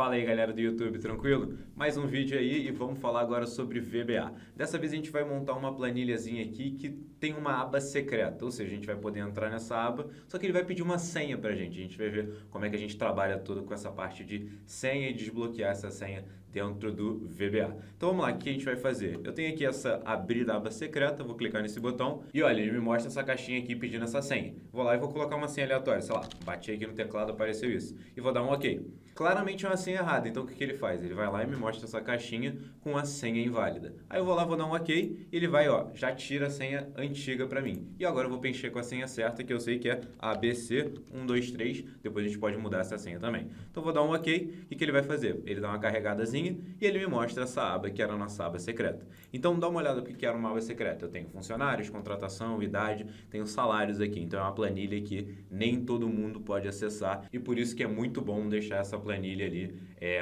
Fala aí galera do YouTube, tranquilo? Mais um vídeo aí e vamos falar agora sobre VBA. Dessa vez a gente vai montar uma planilhazinha aqui que tem uma aba secreta, ou seja, a gente vai poder entrar nessa aba, só que ele vai pedir uma senha pra gente. A gente vai ver como é que a gente trabalha tudo com essa parte de senha e desbloquear essa senha dentro do VBA. Então vamos lá, o que a gente vai fazer? Eu tenho aqui essa abrir da aba secreta, vou clicar nesse botão e olha, ele me mostra essa caixinha aqui pedindo essa senha. Vou lá e vou colocar uma senha aleatória, sei lá, bati aqui no teclado, apareceu isso. E vou dar um OK. Claramente é uma senha errada, então o que ele faz? Ele vai lá e me mostra essa caixinha com a senha inválida. Aí eu vou lá, vou dar um OK e ele vai, ó, já tira a senha antiga para mim. E agora eu vou preencher com a senha certa, que eu sei que é ABC123, depois a gente pode mudar essa senha também. Então vou dar um OK, e o que ele vai fazer? Ele dá uma carregadazinha e ele me mostra essa aba que era a nossa aba secreta. Então dá uma olhada no que era uma aba secreta. Eu tenho funcionários, contratação, idade, tenho salários aqui. Então é uma planilha que nem todo mundo pode acessar e por isso que é muito bom deixar essa planilha ali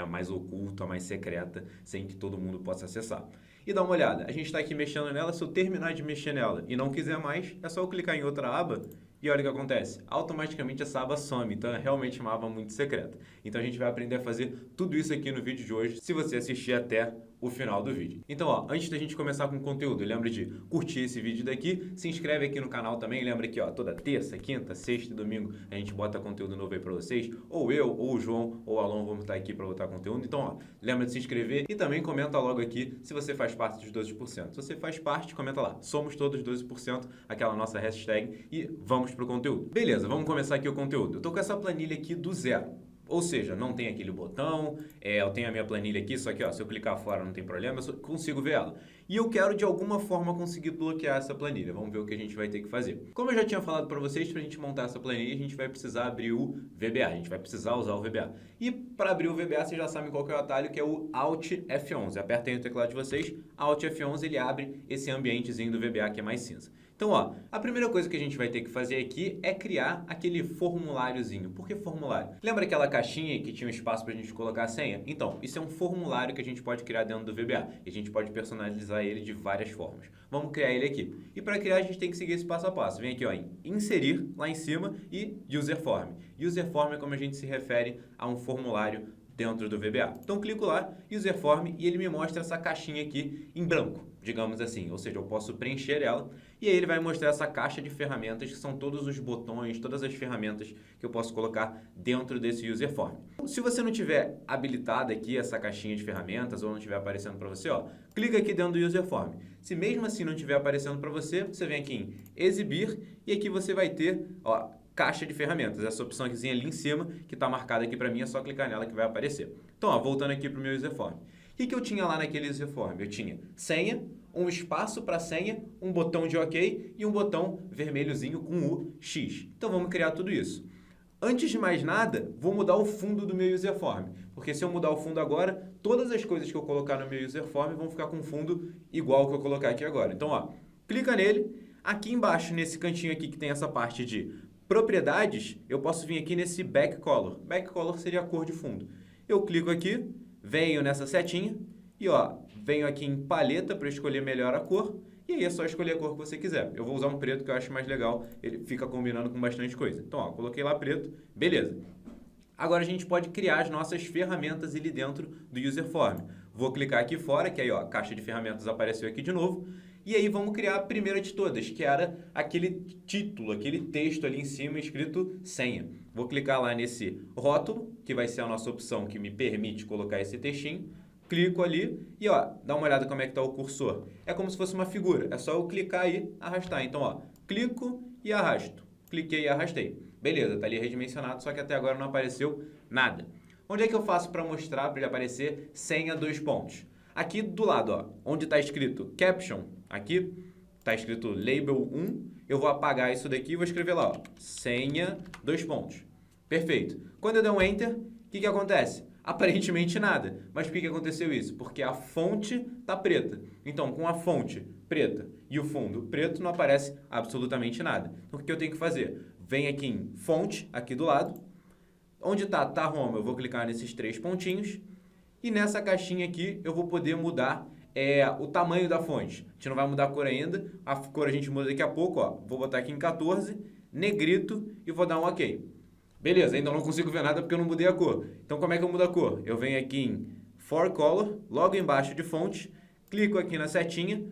mais oculta, mais secreta, sem que todo mundo possa acessar. E dá uma olhada, a gente está aqui mexendo nela, se eu terminar de mexer nela e não quiser mais, é só eu clicar em outra aba e olha o que acontece, automaticamente essa aba some, então é realmente uma aba muito secreta. Então a gente vai aprender a fazer tudo isso aqui no vídeo de hoje, se você assistir até o final do vídeo. Então, ó, antes da gente começar com o conteúdo, lembra de curtir esse vídeo daqui, se inscreve aqui no canal também, lembra que, ó, toda terça, quinta, sexta e domingo a gente bota conteúdo novo aí pra vocês, ou eu, ou o João, ou o Alon vamos estar aqui para botar conteúdo. Então, ó, lembra de se inscrever e também comenta logo aqui se você faz parte dos 12%. Se você faz parte, comenta lá, somos todos 12%, aquela nossa hashtag e vamos pro conteúdo. Beleza, vamos começar aqui o conteúdo. Eu tô com essa planilha aqui do zero. Ou seja, não tem aquele botão, eu tenho a minha planilha aqui, só que ó, se eu clicar fora não tem problema, eu só consigo ver ela. E eu quero de alguma forma conseguir bloquear essa planilha, vamos ver o que a gente vai ter que fazer. Como eu já tinha falado para vocês, para a gente montar essa planilha a gente vai precisar abrir o VBA, a gente vai precisar usar o VBA. E para abrir o VBA vocês já sabem qual que é o atalho, que é o Alt F11. Aperta aí no teclado de vocês, Alt F11 ele abre esse ambientezinho do VBA que é mais cinza. Então, ó, a primeira coisa que a gente vai ter que fazer aqui é criar aquele formuláriozinho. Por que formulário? Lembra aquela caixinha que tinha um espaço para a gente colocar a senha? Então, isso é um formulário que a gente pode criar dentro do VBA. E a gente pode personalizar ele de várias formas. Vamos criar ele aqui. E para criar, a gente tem que seguir esse passo a passo. Vem aqui, ó, em inserir, lá em cima, e user form. User form é como a gente se refere a um formulário dentro do VBA. Então, clico lá, user form, e ele me mostra essa caixinha aqui em branco, digamos assim. Ou seja, eu posso preencher ela e aí ele vai mostrar essa caixa de ferramentas, que são todos os botões, todas as ferramentas que eu posso colocar dentro desse user form. Se você não tiver habilitado aqui essa caixinha de ferramentas ou não estiver aparecendo para você, ó, clica aqui dentro do user form. Se mesmo assim não estiver aparecendo para você, você vem aqui em exibir e aqui você vai ter, ó, caixa de ferramentas, essa opção aqui ali em cima, que está marcada aqui para mim, é só clicar nela que vai aparecer. Então, ó, voltando aqui para o meu user form. O que eu tinha lá naquele user form? Eu tinha senha, um espaço para senha, um botão de OK e um botão vermelhozinho com o X. Então, vamos criar tudo isso. Antes de mais nada, vou mudar o fundo do meu user form, porque se eu mudar o fundo agora, todas as coisas que eu colocar no meu user form vão ficar com fundo igual ao que eu colocar aqui agora. Então, ó, clica nele, aqui embaixo, nesse cantinho aqui que tem essa parte de propriedades, eu posso vir aqui nesse back color. Back color seria a cor de fundo. Eu clico aqui, venho nessa setinha e ó, venho aqui em paleta para escolher melhor a cor e aí é só escolher a cor que você quiser. Eu vou usar um preto que eu acho mais legal, ele fica combinando com bastante coisa. Então, ó, coloquei lá preto, beleza. Agora a gente pode criar as nossas ferramentas ali dentro do user form. Vou clicar aqui fora, que aí ó, a caixa de ferramentas apareceu aqui de novo. E aí vamos criar a primeira de todas, que era aquele título, aquele texto ali em cima escrito senha. Vou clicar lá nesse rótulo, que vai ser a nossa opção que me permite colocar esse textinho. Clico ali e ó, dá uma olhada como é que está o cursor. É como se fosse uma figura, é só eu clicar e arrastar. Então ó, clico e arrasto. Cliquei e arrastei. Beleza, está ali redimensionado, só que até agora não apareceu nada. Onde é que eu faço para mostrar, para ele aparecer senha 2 pontos? Aqui do lado, ó, onde está escrito Caption, aqui está escrito Label 1, eu vou apagar isso daqui e vou escrever lá, ó, senha 2 pontos. Perfeito. Quando eu der um Enter, o que acontece? Aparentemente nada. Mas por que aconteceu isso? Porque a fonte está preta. Então, com a fonte preta e o fundo preto, não aparece absolutamente nada. Então, o que eu tenho que fazer? Vem aqui em fonte, aqui do lado. Onde está home, eu vou clicar nesses 3 pontinhos. E nessa caixinha aqui, eu vou poder mudar o tamanho da fonte. A gente não vai mudar a cor ainda. A cor a gente muda daqui a pouco. Ó. Vou botar aqui em 14, negrito, e vou dar um OK. Beleza, ainda não consigo ver nada porque eu não mudei a cor. Então como é que eu mudo a cor? Eu venho aqui em For Color, logo embaixo de fonte, clico aqui na setinha,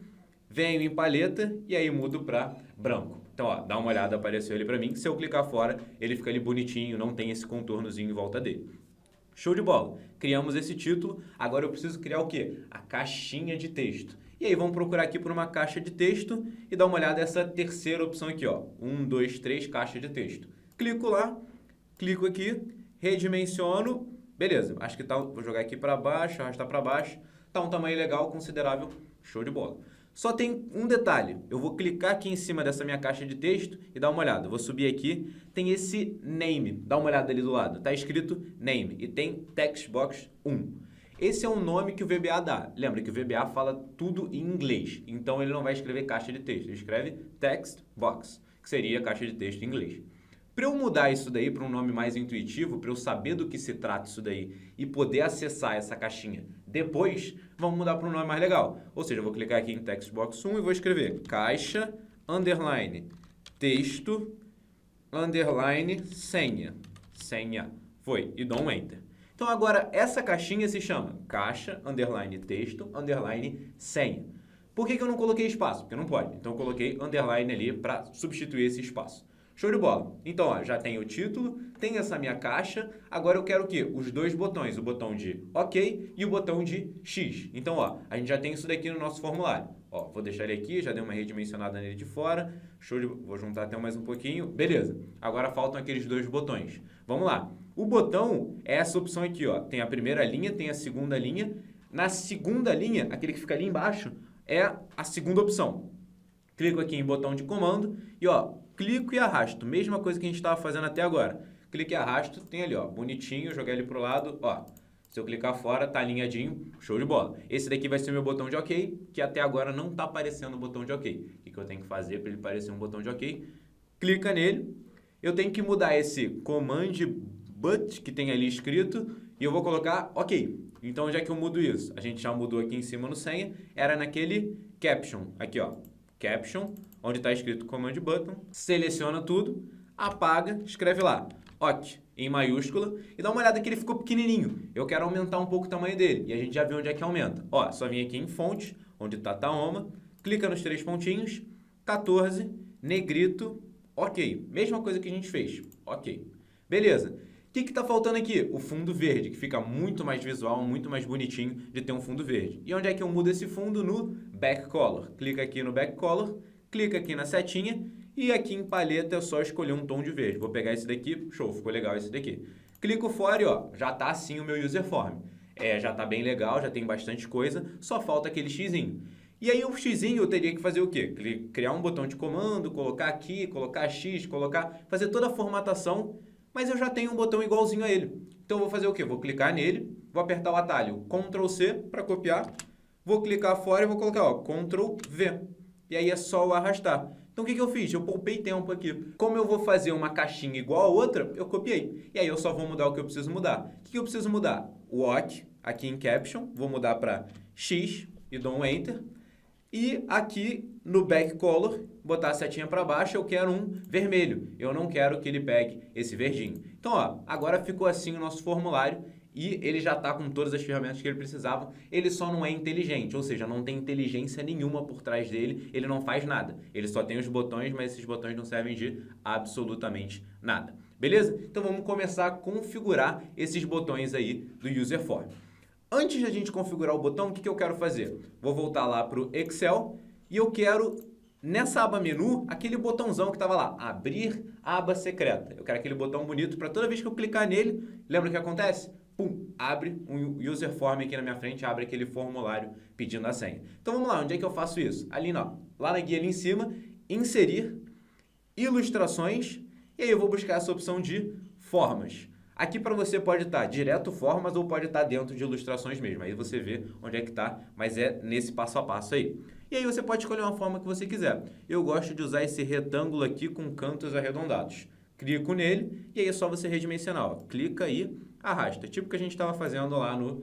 venho em paleta e aí mudo para branco. Então, ó, dá uma olhada, apareceu ele para mim. Se eu clicar fora, ele fica ali bonitinho, não tem esse contornozinho em volta dele. Show de bola. Criamos esse título. Agora eu preciso criar o quê? A caixinha de texto. E aí vamos procurar aqui por uma caixa de texto e dar uma olhada nessa terceira opção aqui, ó. 1, 2, 3, caixa de texto. Clico lá, clico aqui, redimensiono. Beleza, acho que tá, vou jogar aqui para baixo, arrastar para baixo. Tá um tamanho legal, considerável. Show de bola. Só tem um detalhe, eu vou clicar aqui em cima dessa minha caixa de texto e dar uma olhada. Eu vou subir aqui, tem esse name, dá uma olhada ali do lado. Tá escrito name e tem textbox 1. Esse é um nome que o VBA dá. Lembra que o VBA fala tudo em inglês, então ele não vai escrever caixa de texto, ele escreve text box, que seria caixa de texto em inglês. Para eu mudar isso daí para um nome mais intuitivo, para eu saber do que se trata isso daí e poder acessar essa caixinha depois, vamos mudar para um nome mais legal. Ou seja, eu vou clicar aqui em Textbox 1 e vou escrever caixa, underline, texto, underline, senha. Senha. Foi. E dou um Enter. Então agora essa caixinha se chama caixa, underline, texto, underline, senha. Por que eu não coloquei espaço? Porque não pode. Então eu coloquei underline ali para substituir esse espaço. Show de bola. Então, ó, já tem o título, tem essa minha caixa. Agora eu quero o quê? Os dois botões, o botão de OK e o botão de X. Então, ó, a gente já tem isso daqui no nosso formulário. Ó, vou deixar ele aqui, já dei uma redimensionada nele de fora. Show de... Vou juntar até mais um pouquinho. Beleza. Agora faltam aqueles dois botões. Vamos lá. O botão é essa opção aqui, ó. Tem a primeira linha, tem a segunda linha. Na segunda linha, aquele que fica ali embaixo, é a segunda opção. Clico aqui em botão de comando e, ó, clico e arrasto. Mesma coisa que a gente estava fazendo até agora. Clique e arrasto, tem ali, ó, bonitinho, joguei ele pro lado, ó. Se eu clicar fora, tá alinhadinho, show de bola. Esse daqui vai ser o meu botão de OK, que até agora não tá aparecendo o botão de OK. O que eu tenho que fazer para ele parecer um botão de OK? Clica nele. Eu tenho que mudar esse command but que tem ali escrito e eu vou colocar OK. Então, onde é que eu mudo isso? A gente já mudou aqui em cima no senha, era naquele caption, aqui, ó. Caption, onde está escrito Command Button, seleciona tudo, apaga, escreve lá, OK, em maiúscula, e dá uma olhada que ele ficou pequenininho. Eu quero aumentar um pouco o tamanho dele, e a gente já viu onde é que aumenta. Ó, só vim aqui em fonte, onde está Tahoma, clica nos três pontinhos, 14, negrito, OK. Mesma coisa que a gente fez, OK. Beleza. O que está faltando aqui? O fundo verde, que fica muito mais visual, muito mais bonitinho de ter um fundo verde. E onde é que eu mudo esse fundo? No Back Color. Clica aqui no Back Color, clica aqui na setinha e aqui em paleta é só escolher um tom de verde. Vou pegar esse daqui, show, ficou legal esse daqui. Clico fora e ó, já está assim o meu user form. Já está bem legal, já tem bastante coisa, só falta aquele xizinho. E aí o xizinho eu teria que fazer o quê? Criar um botão de comando, colocar aqui, colocar X, fazer toda a formatação. Mas eu já tenho um botão igualzinho a ele. Então eu vou fazer o quê? Vou clicar nele, vou apertar o atalho Ctrl C para copiar, vou clicar fora e vou colocar ó, Ctrl V. E aí é só o arrastar. Então o que eu fiz? Eu poupei tempo aqui. Como eu vou fazer uma caixinha igual a outra, eu copiei. E aí eu só vou mudar o que eu preciso mudar. O que eu preciso mudar? O OK, aqui em Caption, vou mudar para X e dou um Enter. E aqui no Back Color, botar a setinha para baixo, eu quero um vermelho. Eu não quero que ele pegue esse verdinho. Então, ó, agora ficou assim o nosso formulário e ele já está com todas as ferramentas que ele precisava. Ele só não é inteligente, ou seja, não tem inteligência nenhuma por trás dele. Ele não faz nada. Ele só tem os botões, mas esses botões não servem de absolutamente nada. Beleza? Então, vamos começar a configurar esses botões aí do User Form. Antes de a gente configurar o botão, o que eu quero fazer? Vou voltar lá para o Excel e eu quero, nessa aba menu, aquele botãozão que estava lá, abrir aba secreta. Eu quero aquele botão bonito para toda vez que eu clicar nele, lembra o que acontece? Pum, abre um user form aqui na minha frente, abre aquele formulário pedindo a senha. Então vamos lá, onde é que eu faço isso? Ali, ó, lá na guia ali em cima, inserir, ilustrações, e aí eu vou buscar essa opção de formas. Aqui para você pode estar direto formas ou pode estar dentro de ilustrações mesmo. Aí você vê onde é que está, mas é nesse passo a passo aí. E aí você pode escolher uma forma que você quiser. Eu gosto de usar esse retângulo aqui com cantos arredondados. Clico nele e aí é só você redimensionar. Ó. Clica aí, arrasta. Tipo que a gente estava fazendo lá no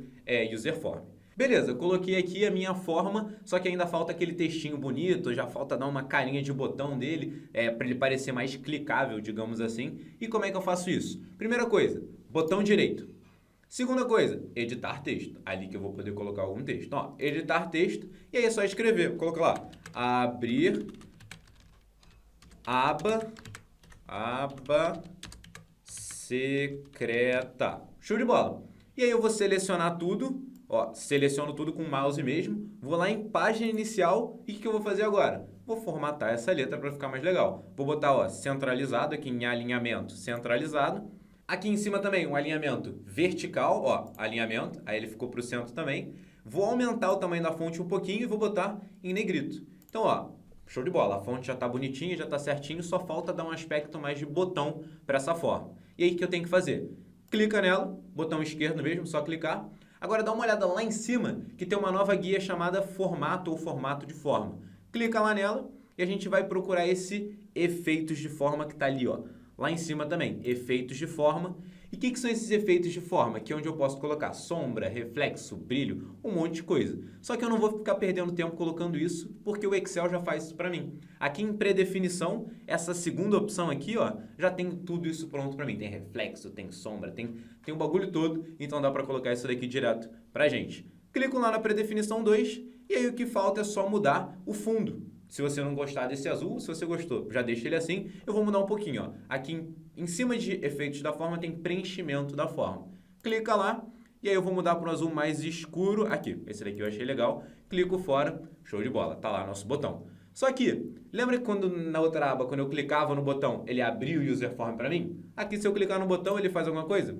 User Form. Beleza, coloquei aqui a minha forma, só que ainda falta aquele textinho bonito, já falta dar uma carinha de botão dele, para ele parecer mais clicável, digamos assim. E como é que eu faço isso? Primeira coisa, botão direito. Segunda coisa, editar texto. Ali que eu vou poder colocar algum texto. Então, ó, editar texto, e aí é só escrever. Vou colocar lá, abrir aba secreta. Show de bola. E aí eu vou selecionar tudo, ó, seleciono tudo com o mouse mesmo, vou lá em página inicial e o que eu vou fazer agora? Vou formatar essa letra para ficar mais legal. Vou botar, ó, centralizado aqui em alinhamento, centralizado. Aqui em cima também um alinhamento vertical, ó, alinhamento, aí ele ficou para o centro também. Vou aumentar o tamanho da fonte um pouquinho e vou botar em negrito. Então, ó, show de bola, a fonte já está bonitinha, já está certinho, só falta dar um aspecto mais de botão para essa forma. E aí o que eu tenho que fazer? Clica nela, botão esquerdo mesmo, só clicar. Agora dá uma olhada lá em cima, que tem uma nova guia chamada formato ou formato de forma. Clica lá nela e a gente vai procurar esse efeitos de forma que está ali, ó. Lá em cima também, efeitos de forma. E o que são esses efeitos de forma? Aqui é onde eu posso colocar sombra, reflexo, brilho, um monte de coisa. Só que eu não vou ficar perdendo tempo colocando isso, porque o Excel já faz isso para mim. Aqui em predefinição, essa segunda opção aqui, ó, já tem tudo isso pronto para mim. Tem reflexo, tem sombra, tem o bagulho todo, então dá para colocar isso daqui direto pra gente. Clico lá na predefinição 2 e aí o que falta é só mudar o fundo. Se você não gostar desse azul, se você gostou, já deixa ele assim. Eu vou mudar um pouquinho, ó. Aqui em cima de efeitos da forma tem preenchimento da forma. Clica lá e aí eu vou mudar para um azul mais escuro. Aqui, esse daqui eu achei legal. Clico fora, show de bola. Tá lá nosso botão. Só que, lembra que quando na outra aba, quando eu clicava no botão, ele abriu o user form para mim? Aqui se eu clicar no botão, ele faz alguma coisa?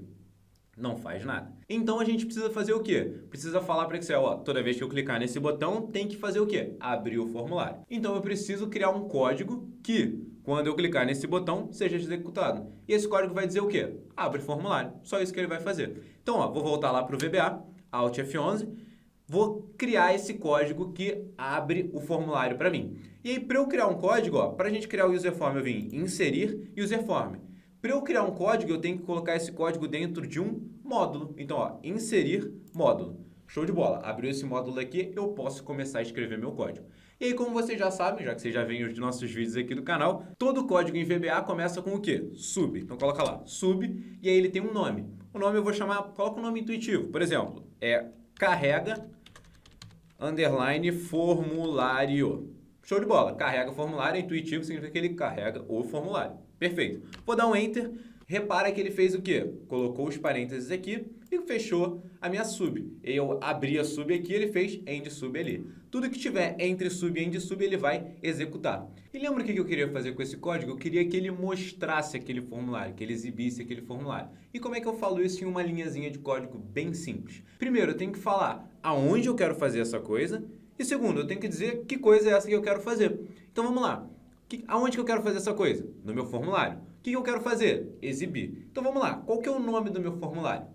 Não faz nada. Então a gente precisa fazer o quê? Precisa falar para o Excel, ó, toda vez que eu clicar nesse botão, tem que fazer o quê? Abrir o formulário. Então eu preciso criar um código que, quando eu clicar nesse botão, seja executado. E esse código vai dizer o quê? Abre formulário. Só isso que ele vai fazer. Então, ó, vou voltar lá para o VBA, Alt F11, vou criar esse código que abre o formulário para mim. E aí, para eu criar um código, ó, para a gente criar o user form, eu vim inserir user form. Para eu criar um código, eu tenho que colocar esse código dentro de um módulo. Então, ó, inserir módulo. Show de bola. Abriu esse módulo aqui, eu posso começar a escrever meu código. E aí, como vocês já sabem, já que vocês já veem os nossos vídeos aqui do canal, todo código em VBA começa com o quê? Sub. Então, coloca lá, sub, e aí ele tem um nome. O nome eu vou chamar, coloca um nome intuitivo. Por exemplo, carrega, underline, formulário. Show de bola. Carrega formulário, é intuitivo, significa que ele carrega o formulário. Perfeito. Vou dar um Enter. Repara que ele fez o quê? Colocou os parênteses aqui e fechou a minha sub. Eu abri a sub aqui, ele fez end sub ali. Tudo que tiver entre sub e end sub, ele vai executar. E lembra o que eu queria fazer com esse código? Eu queria que ele mostrasse aquele formulário, que ele exibisse aquele formulário. E como é que eu falo isso em uma linhazinha de código bem simples? Primeiro, eu tenho que falar aonde eu quero fazer essa coisa. E segundo, eu tenho que dizer que coisa é essa que eu quero fazer. Então vamos lá. Aonde que eu quero fazer essa coisa? No meu formulário. O que eu quero fazer? Exibir. Então vamos lá. Qual que é o nome do meu formulário?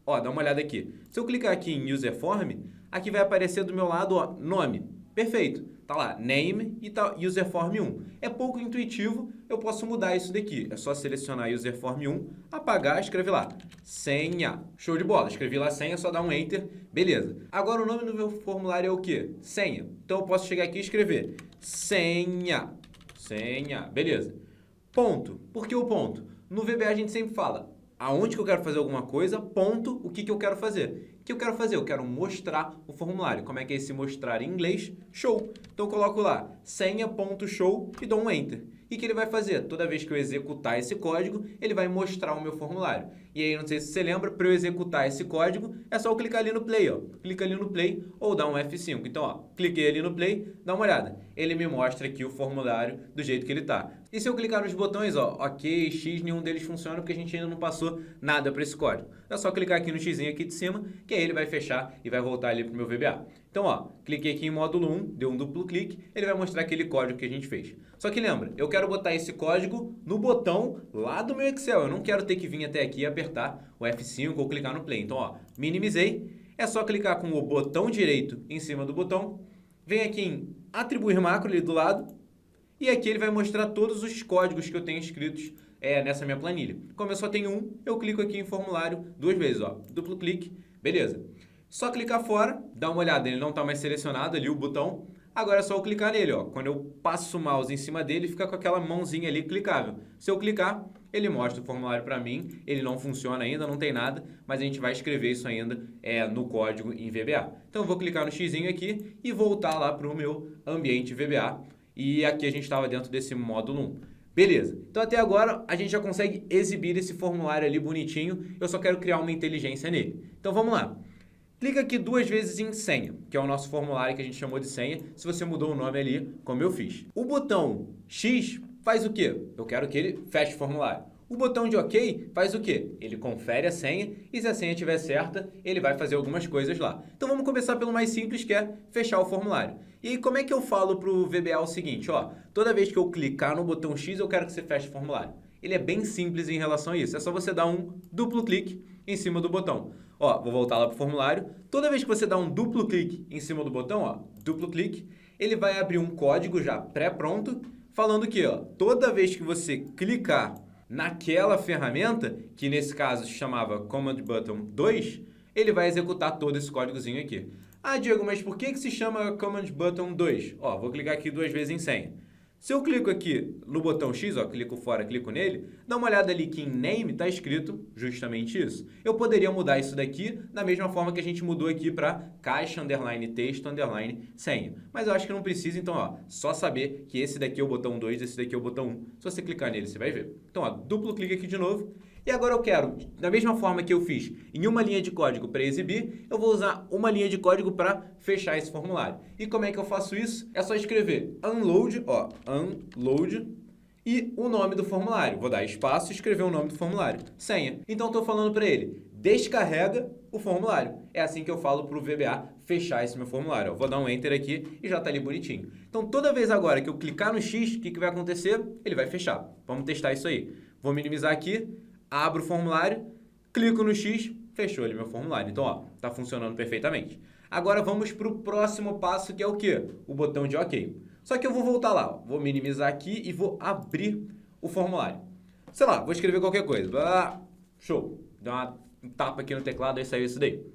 Ó, dá uma olhada aqui. Se eu clicar aqui em User Form, aqui vai aparecer do meu lado, ó, nome. Perfeito. Tá lá, Name e tá User Form 1. É pouco intuitivo, eu posso mudar isso daqui. É só selecionar User Form 1, apagar, escrever lá, senha. Show de bola. Escrevi lá senha, só dar um Enter. Beleza. Agora o nome do meu formulário é o quê? Senha. Então eu posso chegar aqui e escrever senha. Senha. Beleza. Ponto. Por que o ponto? No VBA a gente sempre fala aonde que eu quero fazer alguma coisa, ponto, o que que eu quero fazer. O que eu quero fazer? Eu quero mostrar o formulário. Como é que é esse mostrar em inglês? Show. Então eu coloco lá senha.show e dou um Enter. E o que ele vai fazer? Toda vez que eu executar esse código, ele vai mostrar o meu formulário. E aí, não sei se você lembra, para eu executar esse código, é só eu clicar ali no Play, ó. Clica ali no Play ou dá um F5. Então, ó, cliquei ali no Play, dá uma olhada. Ele me mostra aqui o formulário do jeito que ele tá. E se eu clicar nos botões, ó, OK, X, nenhum deles funciona porque a gente ainda não passou nada para esse código. É só clicar aqui no Xzinho aqui de cima, que aí ele vai fechar e vai voltar ali pro meu VBA. Então, ó, cliquei aqui em módulo 1, deu um duplo clique, ele vai mostrar aquele código que a gente fez. Só que lembra, eu quero botar esse código no botão lá do meu Excel. Eu não quero ter que vir até aqui e apertar o F5 ou clicar no Play. Então, ó, minimizei. É só clicar com o botão direito em cima do botão. Vem aqui em atribuir macro ali do lado. E aqui ele vai mostrar todos os códigos que eu tenho escritos nessa minha planilha. Como eu só tenho um, eu clico aqui em formulário 2 vezes, ó, duplo clique, beleza. Só clicar fora, dá uma olhada, ele não está mais selecionado ali o botão. Agora é só eu clicar nele, ó. Quando eu passo o mouse em cima dele, fica com aquela mãozinha ali clicável. Se eu clicar, ele mostra o formulário para mim. Ele não funciona ainda, não tem nada, mas a gente vai escrever isso ainda no código em VBA. Então eu vou clicar no xizinho aqui e voltar lá para o meu ambiente VBA. E aqui a gente estava dentro desse módulo 1. Beleza, então até agora a gente já consegue exibir esse formulário ali bonitinho. Eu só quero criar uma inteligência nele. Então vamos lá. Clica aqui 2 vezes em senha, que é o nosso formulário que a gente chamou de senha, se você mudou o nome ali, como eu fiz. O botão X faz o quê? Eu quero que ele feche o formulário. O botão de OK faz o quê? Ele confere a senha e se a senha estiver certa, ele vai fazer algumas coisas lá. Então vamos começar pelo mais simples, que é fechar o formulário. E aí, como é que eu falo para o VBA o seguinte? Ó, toda vez que eu clicar no botão X, eu quero que você feche o formulário. Ele é bem simples em relação a isso. É só você dar um duplo clique em cima do botão. Ó, vou voltar lá para o formulário. Toda vez que você dá um duplo clique em cima do botão, ó, duplo clique, ele vai abrir um código já pré-pronto, falando que, ó, toda vez que você clicar naquela ferramenta, que nesse caso se chamava Command Button 2, ele vai executar todo esse códigozinho aqui. Ah, Diego, mas por que se chama Command Button 2? Ó, vou clicar aqui 2 vezes em senha. Se eu clico aqui no botão X, ó, clico fora, clico nele, dá uma olhada ali que em Name está escrito justamente isso. Eu poderia mudar isso daqui da mesma forma que a gente mudou aqui para caixa, underline, texto, underline, senha. Mas eu acho que não precisa, então, ó, só saber que esse daqui é o botão 2, esse daqui é o botão 1. Se você clicar nele, você vai ver. Então, ó, duplo clique aqui de novo. E agora eu quero, da mesma forma que eu fiz em uma linha de código para exibir, eu vou usar uma linha de código para fechar esse formulário. E como é que eu faço isso? É só escrever unload, ó, unload, e o nome do formulário. Vou dar espaço e escrever o nome do formulário, senha. Então estou falando para ele, descarrega o formulário. É assim que eu falo para o VBA fechar esse meu formulário. Ó, vou dar um Enter aqui e já está ali bonitinho. Então toda vez agora que eu clicar no X, o que vai acontecer? Ele vai fechar. Vamos testar isso aí. Vou minimizar aqui. Abro o formulário, clico no X, fechou ali meu formulário. Então, ó, tá funcionando perfeitamente. Agora vamos para o próximo passo, que é o quê? O botão de OK. Só que eu vou voltar lá, ó. Vou minimizar aqui e vou abrir o formulário. Sei lá, vou escrever qualquer coisa. Ah, show. Dá um tapa aqui no teclado e saiu isso daí.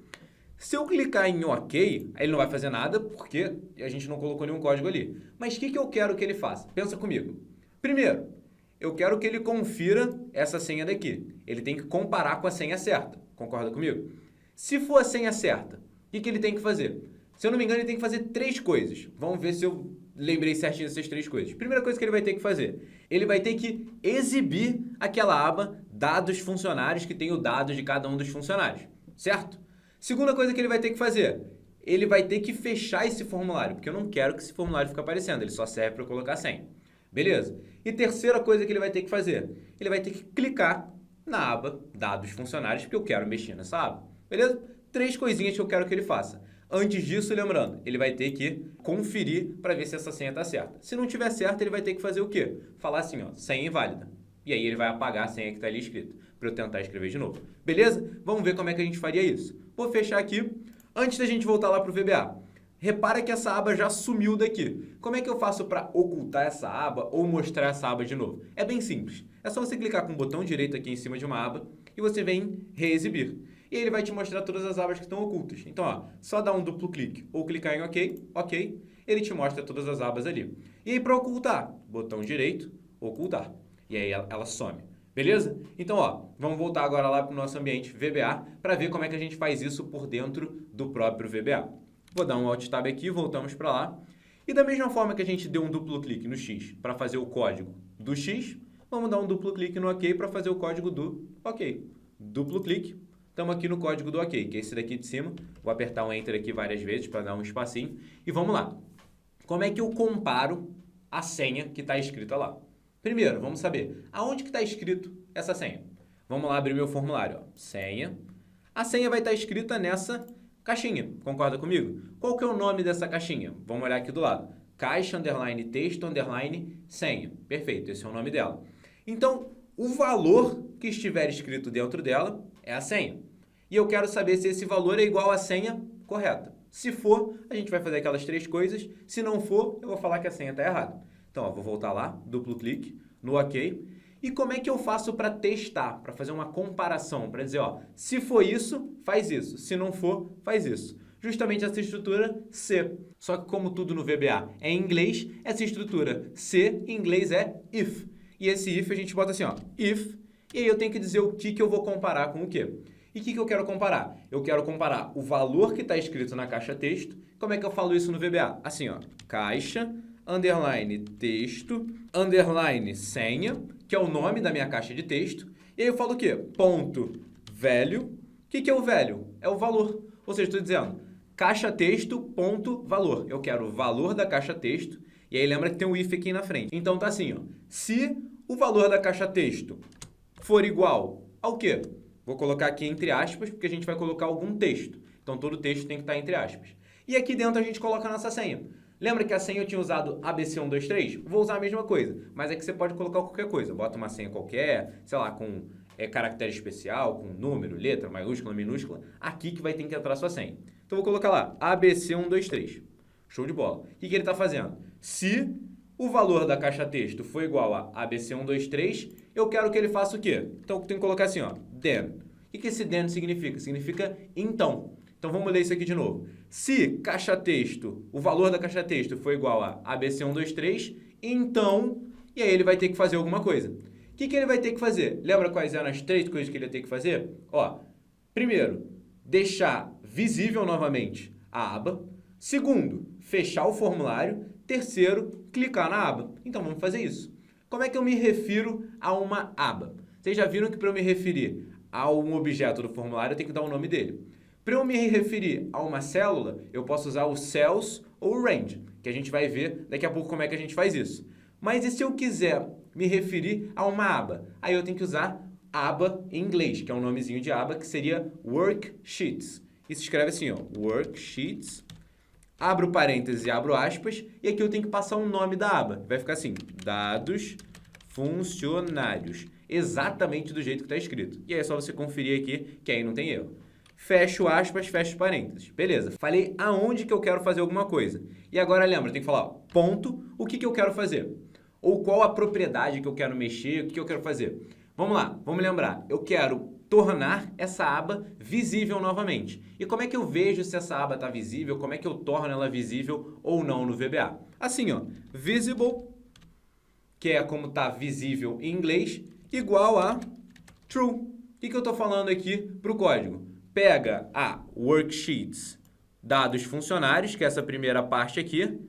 Se eu clicar em OK, ele não vai fazer nada porque a gente não colocou nenhum código ali. Mas o que eu quero que ele faça? Pensa comigo. Primeiro, eu quero que ele confira essa senha daqui. Ele tem que comparar com a senha certa. Concorda comigo? Se for a senha certa, o que ele tem que fazer? Se eu não me engano, ele tem que fazer 3 coisas. Vamos ver se eu lembrei certinho dessas 3 coisas. Primeira coisa que ele vai ter que fazer, ele vai ter que exibir aquela aba dados funcionários que tem o dados de cada um dos funcionários, certo? Segunda coisa que ele vai ter que fazer, ele vai ter que fechar esse formulário, porque eu não quero que esse formulário fique aparecendo, ele só serve para eu colocar senha. Beleza? E terceira coisa que ele vai ter que fazer, ele vai ter que clicar na aba dados funcionários, porque eu quero mexer nessa aba. Beleza? 3 coisinhas que eu quero que ele faça. Antes disso, lembrando, ele vai ter que conferir para ver se essa senha está certa. Se não tiver certa, ele vai ter que fazer o quê? Falar assim, ó, senha inválida. E aí ele vai apagar a senha que está ali escrita, para eu tentar escrever de novo. Beleza? Vamos ver como é que a gente faria isso. Vou fechar aqui. Antes da gente voltar lá para o VBA, repara que essa aba já sumiu daqui. Como é que eu faço para ocultar essa aba ou mostrar essa aba de novo? É bem simples. É só você clicar com o botão direito aqui em cima de uma aba e você vem em reexibir. E ele vai te mostrar todas as abas que estão ocultas. Então, ó, só dar um duplo clique ou clicar em OK, ele te mostra todas as abas ali. E aí, para ocultar, botão direito, ocultar. E aí ela some. Beleza? Então, ó, vamos voltar agora lá para o nosso ambiente VBA para ver como é que a gente faz isso por dentro do próprio VBA. Vou dar um Alt Tab aqui, voltamos para lá. E da mesma forma que a gente deu um duplo clique no X para fazer o código do X, vamos dar um duplo clique no OK para fazer o código do OK. Duplo clique, estamos aqui no código do OK, que é esse daqui de cima. Vou apertar um Enter aqui várias vezes para dar um espacinho. E vamos lá. Como é que eu comparo a senha que está escrita lá? Primeiro, vamos saber aonde que está escrito essa senha. Vamos lá abrir meu formulário. Ó. Senha. A senha vai estar escrita nessa caixinha. Concorda comigo? Qual que é o nome dessa caixinha? Vamos olhar aqui do lado. Caixa, underline, texto, underline, senha. Perfeito, esse é o nome dela. Então, o valor que estiver escrito dentro dela é a senha. E eu quero saber se esse valor é igual à senha correta. Se for, a gente vai fazer aquelas 3 coisas. Se não for, eu vou falar que a senha está errada. Então, ó, vou voltar lá, duplo clique no OK. E como é que eu faço para testar, para fazer uma comparação, para dizer, ó, se for isso, faz isso, se não for, faz isso. Justamente essa estrutura C. Só que como tudo no VBA é em inglês, essa estrutura C em inglês é if. E esse if a gente bota assim, ó, if, e aí eu tenho que dizer o que eu vou comparar com o quê. E o que eu quero comparar? Eu quero comparar o valor que está escrito na caixa texto. Como é que eu falo isso no VBA? Assim, ó, caixa, underline texto, underline senha, que é o nome da minha caixa de texto. E aí eu falo o quê? Ponto value. O que é o value? É o valor. Ou seja, estou dizendo caixa texto, ponto valor. Eu quero o valor da caixa texto. E aí lembra que tem um if aqui na frente. Então tá assim, ó. Se o valor da caixa texto for igual ao quê? Vou colocar aqui entre aspas, porque a gente vai colocar algum texto. Então todo texto tem que estar entre aspas. E aqui dentro a gente coloca a nossa senha. Lembra que a senha eu tinha usado ABC123? Vou usar a mesma coisa, mas é que você pode colocar qualquer coisa. Bota uma senha qualquer, sei lá, com caractere especial, com número, letra, maiúscula, minúscula. Aqui que vai ter que entrar a sua senha. Então vou colocar lá, ABC123. Show de bola. O que ele está fazendo? Se o valor da caixa texto for igual a ABC123, eu quero que ele faça o quê? Então eu tenho que colocar assim, ó, then. O que esse then significa? Significa então. Então vamos ler isso aqui de novo. Se caixa texto, o valor da caixa texto for igual a ABC123, então, e aí ele vai ter que fazer alguma coisa. O que ele vai ter que fazer? Lembra quais eram as 3 coisas que ele ia ter que fazer? Ó, primeiro, deixar visível novamente a aba. Segundo, fechar o formulário. Terceiro, clicar na aba. Então vamos fazer isso. Como é que eu me refiro a uma aba? Vocês já viram que para eu me referir a um objeto do formulário eu tenho que dar o nome dele. Para eu me referir a uma célula, eu posso usar o cells ou o range, que a gente vai ver daqui a pouco como é que a gente faz isso. Mas e se eu quiser me referir a uma aba? Aí eu tenho que usar aba em inglês, que é um nomezinho de aba, que seria worksheets. E se escreve assim, ó, worksheets. Abro parênteses e abro aspas, e aqui eu tenho que passar o nome da aba. Vai ficar assim, dados funcionários. Exatamente do jeito que está escrito. E aí é só você conferir aqui, que aí não tem erro. Fecho aspas, fecho parênteses. Beleza. Falei aonde que eu quero fazer alguma coisa. E agora lembra, tem que falar, ó, ponto, o que eu quero fazer. Ou qual a propriedade que eu quero mexer, o que eu quero fazer. Vamos lá, vamos lembrar. Eu quero tornar essa aba visível novamente. E como é que eu vejo se essa aba está visível? Como é que eu torno ela visível ou não no VBA? Assim, ó, visible, que é como está visível em inglês, igual a true. O que eu estou falando aqui para o código? Pega a worksheets, dados funcionários, que é essa primeira parte aqui.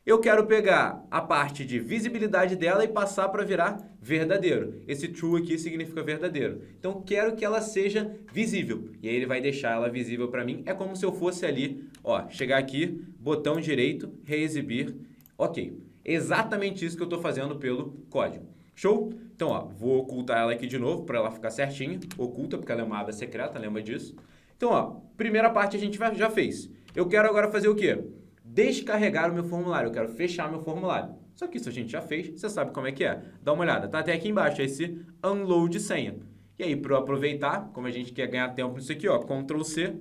Eu quero pegar a parte de visibilidade dela e passar para virar verdadeiro. Esse true aqui significa verdadeiro. Então, quero que ela seja visível. E aí ele vai deixar ela visível para mim. É como se eu fosse ali, ó, chegar aqui, botão direito, reexibir. Ok. Exatamente isso que eu estou fazendo pelo código. Show? Então, ó, vou ocultar ela aqui de novo para ela ficar certinha. Oculta, porque ela é uma aba secreta, lembra disso? Então, ó, primeira parte a gente já fez. Eu quero agora fazer o quê? Descarregar o meu formulário, eu quero fechar meu formulário. Só que isso a gente já fez, você sabe como é que é. Dá uma olhada, tá até aqui embaixo, esse unload senha. E aí, para eu aproveitar, como a gente quer ganhar tempo nisso aqui, ó, Ctrl C,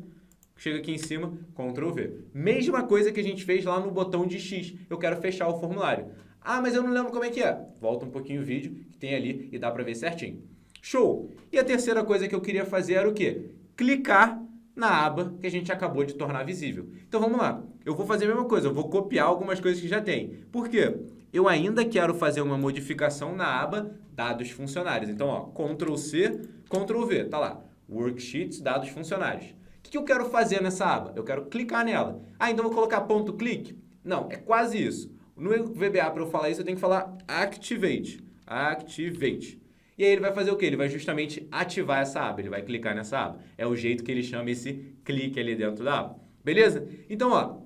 chega aqui em cima, Ctrl V. Mesma coisa que a gente fez lá no botão de X, eu quero fechar o formulário. Ah, mas eu não lembro como é que é. Volta um pouquinho o vídeo, que tem ali e dá para ver certinho. Show! E a terceira coisa que eu queria fazer era o quê? Clicar na aba que a gente acabou de tornar visível. Então vamos lá, eu vou fazer a mesma coisa, eu vou copiar algumas coisas que já tem. Por quê? Eu ainda quero fazer uma modificação na aba dados funcionários. Então, ó, Ctrl C, Ctrl V, tá lá, worksheets, dados funcionários. O que eu quero fazer nessa aba? Eu quero clicar nela. Ah, então vou colocar ponto clique? Não, é quase isso. No VBA, para eu falar isso, eu tenho que falar activate. Activate. E aí ele vai fazer o quê? Ele vai justamente ativar essa aba, ele vai clicar nessa aba. É o jeito que ele chama esse clique ali dentro da aba. Beleza? Então, ó,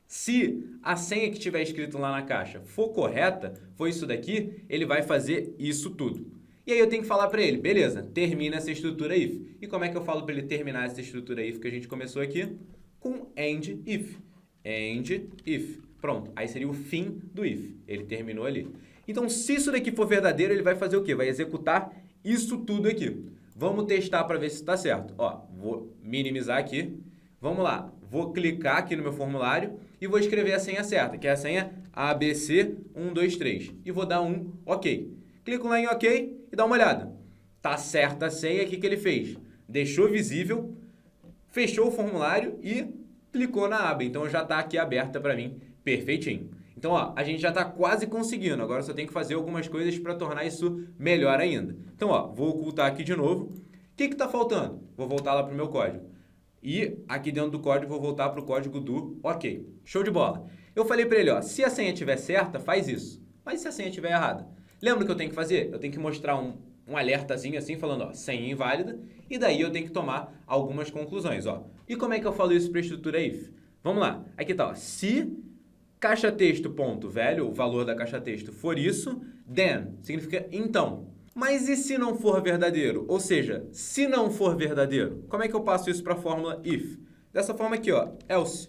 se a senha que estiver escrito lá na caixa for correta, for isso daqui, ele vai fazer isso tudo. E aí eu tenho que falar para ele, beleza, termina essa estrutura if. E como é que eu falo para ele terminar essa estrutura if que a gente começou aqui? Com end if. End if. Pronto, aí seria o fim do if. Ele terminou ali. Então, se isso daqui for verdadeiro, ele vai fazer o quê? Vai executar isso tudo aqui. Vamos testar para ver se está certo. Ó, vou minimizar aqui. Vamos lá. Vou clicar aqui no meu formulário e vou escrever a senha certa, que é a senha ABC123. E vou dar um OK. Clico lá em OK e dá uma olhada. Tá certa a senha, o que ele fez? Deixou visível, fechou o formulário e clicou na aba. Então já está aqui aberta para mim perfeitinho. Então, ó, a gente já está quase conseguindo. Agora só tem que fazer algumas coisas para tornar isso melhor ainda. Então, ó, vou ocultar aqui de novo. O que está faltando? Vou voltar lá para o meu código. E aqui dentro do código, vou voltar para o código do OK. Show de bola. Eu falei para ele, ó, se a senha estiver certa, faz isso. Mas se a senha estiver errada? Lembra o que eu tenho que fazer? Eu tenho que mostrar um alertazinho assim, falando, ó, senha inválida. E daí eu tenho que tomar algumas conclusões, ó. E como é que eu falo isso para a estrutura if? Vamos lá. Aqui tá, ó. Se caixa texto ponto velho, o valor da caixa texto for isso, then significa então. Mas e se não for verdadeiro? Ou seja, se não for verdadeiro, como é que eu passo isso para a fórmula if? Dessa forma aqui, ó, else.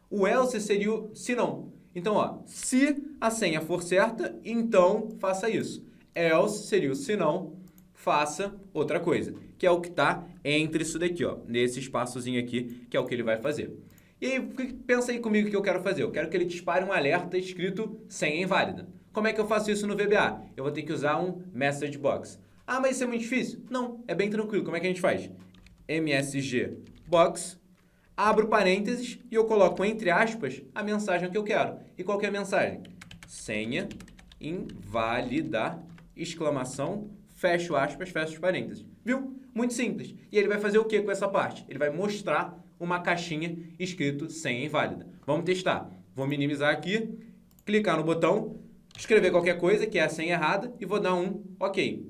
O else seria o se não. Então, ó, se a senha for certa, então faça isso. Else seria o se não, faça outra coisa, que é o que está entre isso daqui, ó, nesse espaçozinho aqui, que é o que ele vai fazer. E aí, pensa aí comigo o que eu quero fazer. Eu quero que ele dispare um alerta escrito senha inválida. Como é que eu faço isso no VBA? Eu vou ter que usar um message box. Ah, mas isso é muito difícil? Não, é bem tranquilo. Como é que a gente faz? MSG box, abro parênteses e eu coloco entre aspas a mensagem que eu quero. E qual que é a mensagem? Senha inválida, exclamação, fecho aspas, fecho os parênteses. Viu? Muito simples. E ele vai fazer o que com essa parte? Ele vai mostrar uma caixinha escrito senha inválida. Vamos testar. Vou minimizar aqui, clicar no botão, escrever qualquer coisa, que é a senha errada, e vou dar um OK.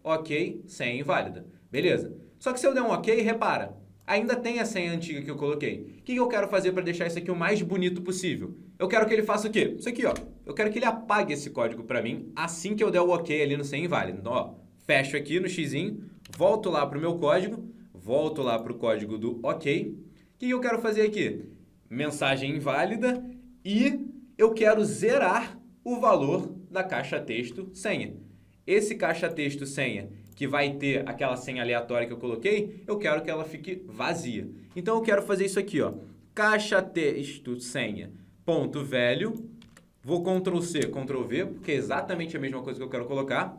OK, senha inválida. Beleza. Só que se eu der um OK, repara, ainda tem a senha antiga que eu coloquei. O que eu quero fazer para deixar isso aqui o mais bonito possível? Eu quero que ele faça o quê? Isso aqui, ó. Eu quero que ele apague esse código para mim assim que eu der o OK ali no senha inválida. Então, ó, fecho aqui no xizinho, volto lá para o meu código, volto lá para o código do OK. O que eu quero fazer aqui? Mensagem inválida e eu quero zerar o valor da caixa texto senha. Esse caixa texto senha que vai ter aquela senha aleatória que eu coloquei, eu quero que ela fique vazia. Então eu quero fazer isso aqui, ó. Caixa texto senha ponto velho. Vou Ctrl C, Ctrl V, porque é exatamente a mesma coisa que eu quero colocar.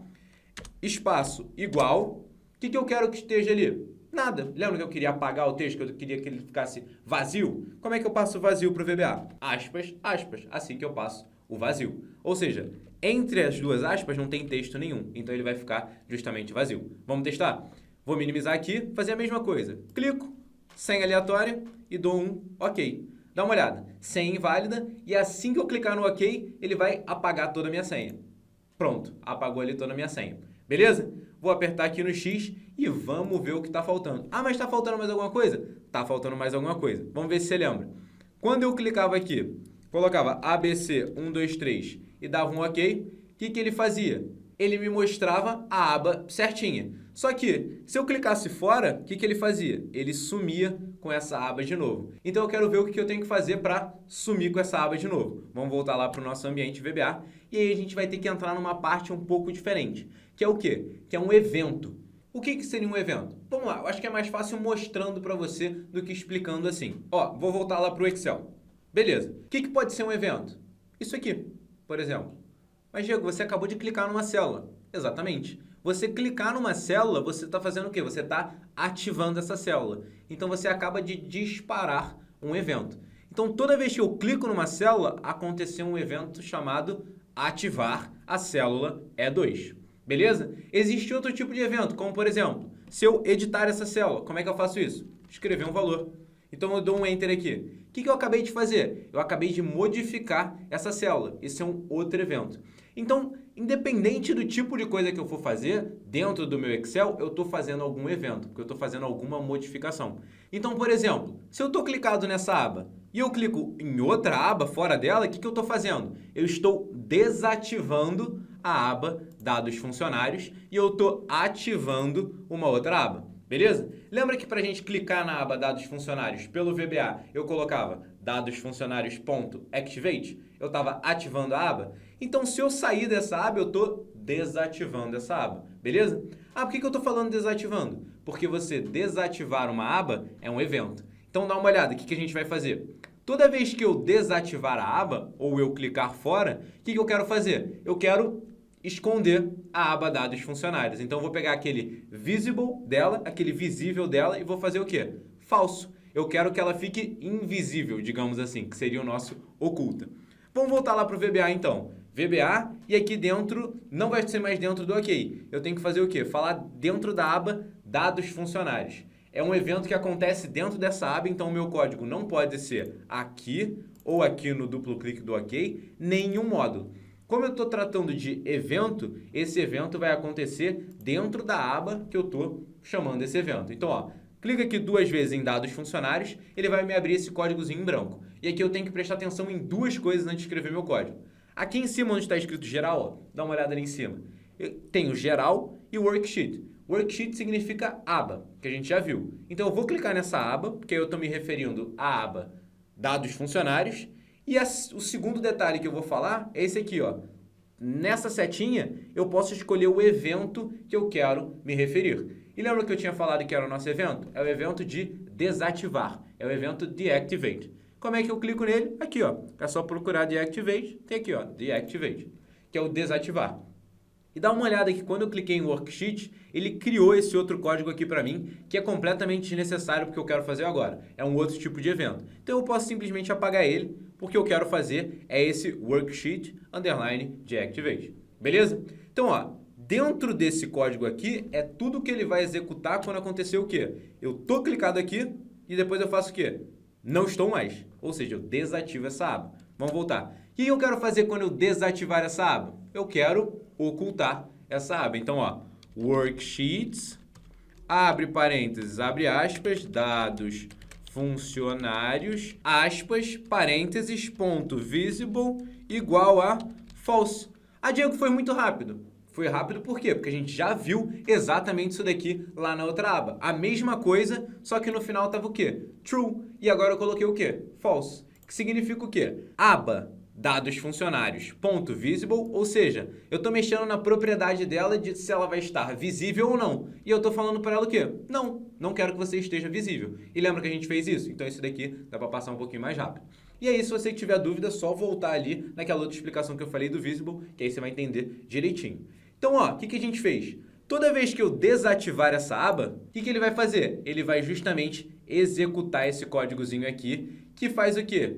Espaço igual. O que eu quero que esteja ali? Nada. Lembra que eu queria apagar o texto, que eu queria que ele ficasse vazio? Como é que eu passo vazio para o VBA? Aspas, aspas. Assim que eu passo o vazio. Ou seja, entre as duas aspas não tem texto nenhum. Então ele vai ficar justamente vazio. Vamos testar? Vou minimizar aqui, fazer a mesma coisa. Clico, senha aleatória e dou um OK. Dá uma olhada. Senha inválida e assim que eu clicar no OK, ele vai apagar toda a minha senha. Pronto, apagou ali toda a minha senha. Beleza? Vou apertar aqui no X e vamos ver o que está faltando. Ah, mas está faltando mais alguma coisa? Está faltando mais alguma coisa. Vamos ver se você lembra. Quando eu clicava aqui, colocava ABC 1, 2, 3 e dava um OK, o que ele fazia? Ele me mostrava a aba certinha. Só que, se eu clicasse fora, o que ele fazia? Ele sumia com essa aba de novo. Então eu quero ver o que eu tenho que fazer para sumir com essa aba de novo. Vamos voltar lá para o nosso ambiente VBA e aí a gente vai ter que entrar numa parte um pouco diferente. Que é o quê? Que é um evento. O que seria um evento? Vamos lá, eu acho que é mais fácil mostrando para você do que explicando assim. Ó, vou voltar lá para o Excel. Beleza. O que pode ser um evento? Isso aqui, por exemplo. Mas, Diego, você acabou de clicar numa célula. Exatamente. Você clicar numa célula, você está fazendo o quê? Você está ativando essa célula. Então, você acaba de disparar um evento. Então, toda vez que eu clico numa célula, aconteceu um evento chamado ativar a célula E2. Beleza? Existe outro tipo de evento, como, por exemplo, se eu editar essa célula, como é que eu faço isso? Escrever um valor. Então, eu dou um Enter aqui. O que eu acabei de fazer? Eu acabei de modificar essa célula. Esse é um outro evento. Então, independente do tipo de coisa que eu for fazer, dentro do meu Excel, eu estou fazendo algum evento, porque eu estou fazendo alguma modificação. Então, por exemplo, se eu estou clicado nessa aba e eu clico em outra aba fora dela, o que eu estou fazendo? Eu estou desativando a aba Dados Funcionários e eu estou ativando uma outra aba. Beleza? Lembra que para a gente clicar na aba Dados Funcionários pelo VBA, eu colocava dadosfuncionários.activate? Eu estava ativando a aba? Então, se eu sair dessa aba, eu estou desativando essa aba. Beleza? Ah, por que eu estou falando desativando? Porque você desativar uma aba é um evento. Então, dá uma olhada. O que a gente vai fazer? Toda vez que eu desativar a aba, ou eu clicar fora, o que eu quero fazer? Eu quero esconder a aba dados funcionários. Então, eu vou pegar aquele visible dela, aquele visível dela, e vou fazer o quê? Falso. Eu quero que ela fique invisível, digamos assim, que seria o nosso oculta. Vamos voltar lá para o VBA, então. VBA, e aqui dentro, não vai ser mais dentro do OK. Eu tenho que fazer o quê? Falar dentro da aba dados funcionários. É um evento que acontece dentro dessa aba, então o meu código não pode ser aqui ou aqui no duplo clique do OK, nenhum módulo. Como eu estou tratando de evento, esse evento vai acontecer dentro da aba que eu estou chamando esse evento. Então, ó, clica aqui 2 vezes em dados funcionários, ele vai me abrir esse códigozinho em branco. E aqui eu tenho que prestar atenção em 2 coisas antes de escrever meu código. Aqui em cima, onde está escrito geral, ó, dá uma olhada ali em cima. Tem o geral e o worksheet. Worksheet significa aba, que a gente já viu. Então, eu vou clicar nessa aba, porque eu estou me referindo à aba dados funcionários. E o segundo detalhe que eu vou falar é esse aqui, ó. Nessa setinha, eu posso escolher o evento que eu quero me referir. E lembra que eu tinha falado que era o nosso evento? É o evento de desativar. É o evento deactivate. Como é que eu clico nele? Aqui, ó. É só procurar deactivate. Tem aqui, ó. Deactivate, que é o desativar. E dá uma olhada que quando eu cliquei em Worksheet, ele criou esse outro código aqui para mim, que é completamente desnecessário porque eu quero fazer agora. É um outro tipo de evento. Então eu posso simplesmente apagar ele, porque eu quero fazer é esse Worksheet underline deactivate. Beleza? Então, ó, dentro desse código aqui é tudo que ele vai executar quando acontecer o quê? Eu tô clicado aqui e depois eu faço o quê? Não estou mais. Ou seja, eu desativo essa aba. Vamos voltar. O que eu quero fazer quando eu desativar essa aba? Eu quero ocultar essa aba. Então, ó, worksheets, abre parênteses, abre aspas, dados funcionários, aspas, parênteses, ponto visible, igual a false. Ah, Diego, foi muito rápido. Foi rápido por quê? Porque a gente já viu exatamente isso daqui lá na outra aba. A mesma coisa, só que no final estava o quê? True. E agora eu coloquei o quê? False. Que significa o quê? Aba dados funcionários, ponto visible, ou seja, eu estou mexendo na propriedade dela de se ela vai estar visível ou não. E eu estou falando para ela o quê? Não quero que você esteja visível. E lembra que a gente fez isso? Então isso daqui dá para passar um pouquinho mais rápido. E aí, se você tiver dúvida, é só voltar ali naquela outra explicação que eu falei do visible, que aí você vai entender direitinho. Então, ó, o que a gente fez? Toda vez que eu desativar essa aba, o que ele vai fazer? Ele vai justamente executar esse códigozinho aqui, que faz o quê?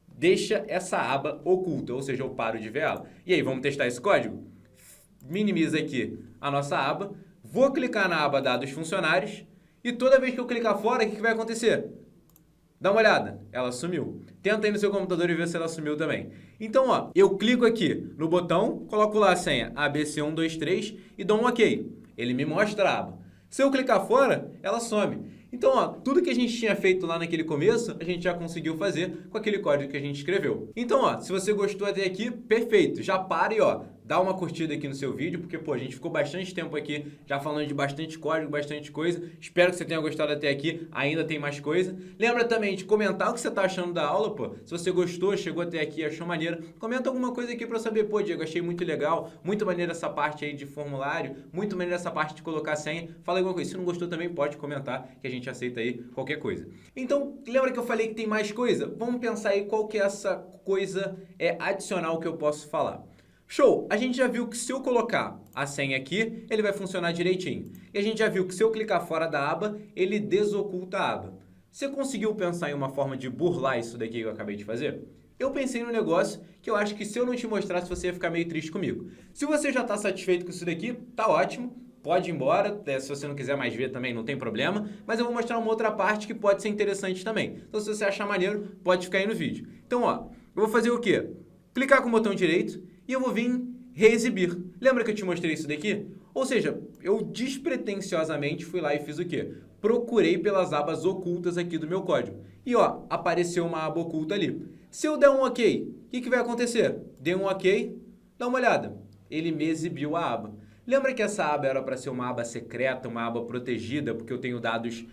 Deixa essa aba oculta, ou seja, eu paro de ver ela. E aí, vamos testar esse código? Minimiza aqui a nossa aba, vou clicar na aba dados funcionários, e toda vez que eu clicar fora, o que vai acontecer? Dá uma olhada, ela sumiu. Tenta aí no seu computador e ver se ela sumiu também. Então, ó, eu clico aqui no botão, coloco lá a senha ABC123 e dou um OK. Ele me mostra a aba. Se eu clicar fora, ela some. Então, ó, tudo que a gente tinha feito lá naquele começo, a gente já conseguiu fazer com aquele código que a gente escreveu. Então, ó, se você gostou até aqui, perfeito. Já para e, ó, dá uma curtida aqui no seu vídeo, porque, pô, a gente ficou bastante tempo aqui já falando de bastante código, bastante coisa. Espero que você tenha gostado até aqui. Ainda tem mais coisa. Lembra também de comentar o que você tá achando da aula, pô. Se você gostou, chegou até aqui, achou maneiro, comenta alguma coisa aqui pra eu saber. Pô, Diego, achei muito legal, muito maneiro essa parte aí de formulário, muito maneiro essa parte de colocar senha. Fala alguma coisa. Se não gostou também, pode comentar, que a gente aceita aí qualquer coisa. Então, lembra que eu falei que tem mais coisa? Vamos pensar aí qual que é essa coisa adicional que eu posso falar. Show! A gente já viu que se eu colocar a senha aqui, ele vai funcionar direitinho. E a gente já viu que se eu clicar fora da aba, ele desoculta a aba. Você conseguiu pensar em uma forma de burlar isso daqui que eu acabei de fazer? Eu pensei num negócio que eu acho que se eu não te mostrasse, você ia ficar meio triste comigo. Se você já está satisfeito com isso daqui, tá ótimo. Pode ir embora, se você não quiser mais ver também não tem problema, mas eu vou mostrar uma outra parte que pode ser interessante também. Então se você achar maneiro, pode ficar aí no vídeo. Então ó, eu vou fazer o quê? Clicar com o botão direito e eu vou vir reexibir. Lembra que eu te mostrei isso daqui? Ou seja, eu despretensiosamente fui lá e fiz o quê? Procurei pelas abas ocultas aqui do meu código. E ó, apareceu uma aba oculta ali. Se eu der um OK, o que vai acontecer? Dei um OK, dá uma olhada. Ele me exibiu a aba. Lembra que essa aba era para ser uma aba secreta, uma aba protegida, porque eu tenho dados,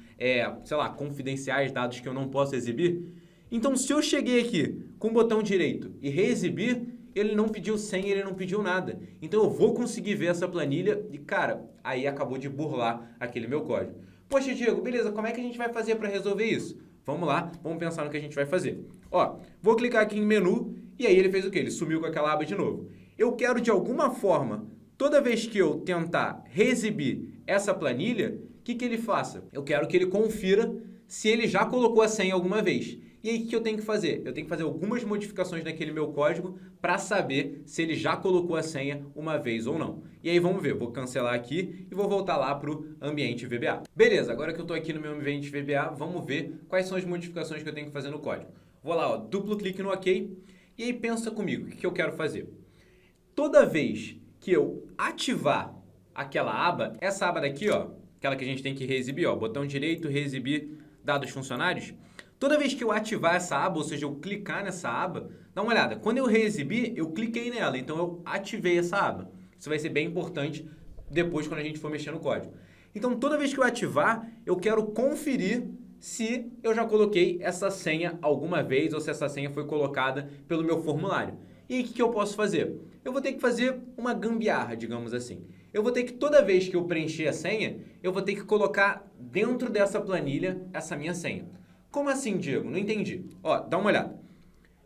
sei lá, confidenciais, dados que eu não posso exibir? Então, se eu cheguei aqui com o botão direito e reexibir, ele não pediu senha, ele não pediu nada. Então, eu vou conseguir ver essa planilha e, cara, aí acabou de burlar aquele meu código. Poxa, Diego, beleza, como é que a gente vai fazer para resolver isso? Vamos lá, vamos pensar no que a gente vai fazer. Ó, vou clicar aqui em menu e aí ele fez o quê? Ele sumiu com aquela aba de novo. eu quero de alguma forma, toda vez que eu tentar reexibir essa planilha, o que ele faça? Eu quero que ele confira se ele já colocou a senha alguma vez. E aí, o que eu tenho que fazer? Eu tenho que fazer algumas modificações naquele meu código para saber se ele já colocou a senha uma vez ou não. E aí, vamos ver. Vou cancelar aqui e vou voltar lá para o ambiente VBA. Beleza, agora que eu estou aqui no meu ambiente VBA, vamos ver quais são as modificações que eu tenho que fazer no código. Vou lá, ó, duplo clique no OK. E aí, pensa comigo, o que eu quero fazer? Toda vez que eu ativar aquela aba, essa aba daqui, ó, aquela que a gente tem que reexibir, ó, botão direito, reexibir dados funcionários. Toda vez que eu ativar essa aba, ou seja, eu clicar nessa aba, dá uma olhada. Quando eu reexibir, eu cliquei nela, então eu ativei essa aba. Isso vai ser bem importante depois quando a gente for mexer no código. Então, toda vez que eu ativar, eu quero conferir se eu já coloquei essa senha alguma vez ou se essa senha foi colocada pelo meu formulário. E aí, o que eu posso fazer? Eu vou ter que fazer uma gambiarra, digamos assim. Eu vou ter que, toda vez que eu preencher a senha, eu vou ter que colocar dentro dessa planilha essa minha senha. Como assim, Diego? Não entendi. Ó, dá uma olhada.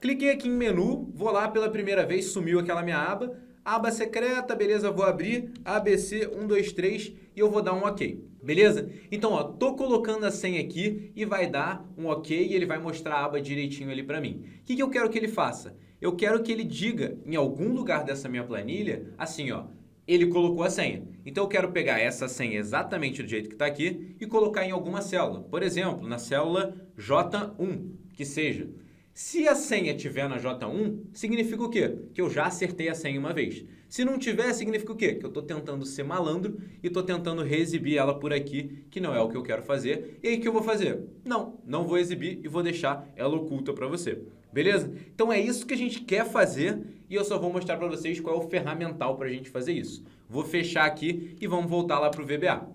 Cliquei aqui em menu, vou lá pela primeira vez, sumiu aquela minha aba. Aba secreta, beleza, vou abrir, ABC 123 e eu vou dar um OK. Beleza? Então, ó, tô colocando a senha aqui e vai dar um OK e ele vai mostrar a aba direitinho ali para mim. O que eu quero que ele faça? Eu quero que ele diga em algum lugar dessa minha planilha, assim, ó, ele colocou a senha. Então, eu quero pegar essa senha exatamente do jeito que está aqui e colocar em alguma célula. Por exemplo, na célula J1, que seja. Se a senha estiver na J1, significa o quê? Que eu já acertei a senha uma vez. Se não tiver, significa o quê? Que eu estou tentando ser malandro e estou tentando reexibir ela por aqui, que não é o que eu quero fazer. E aí, o que eu vou fazer? Não vou exibir e vou deixar ela oculta para você. Beleza? Então, é isso que a gente quer fazer e eu só vou mostrar para vocês qual é o ferramental para a gente fazer isso. Vou fechar aqui e vamos voltar lá para o VBA.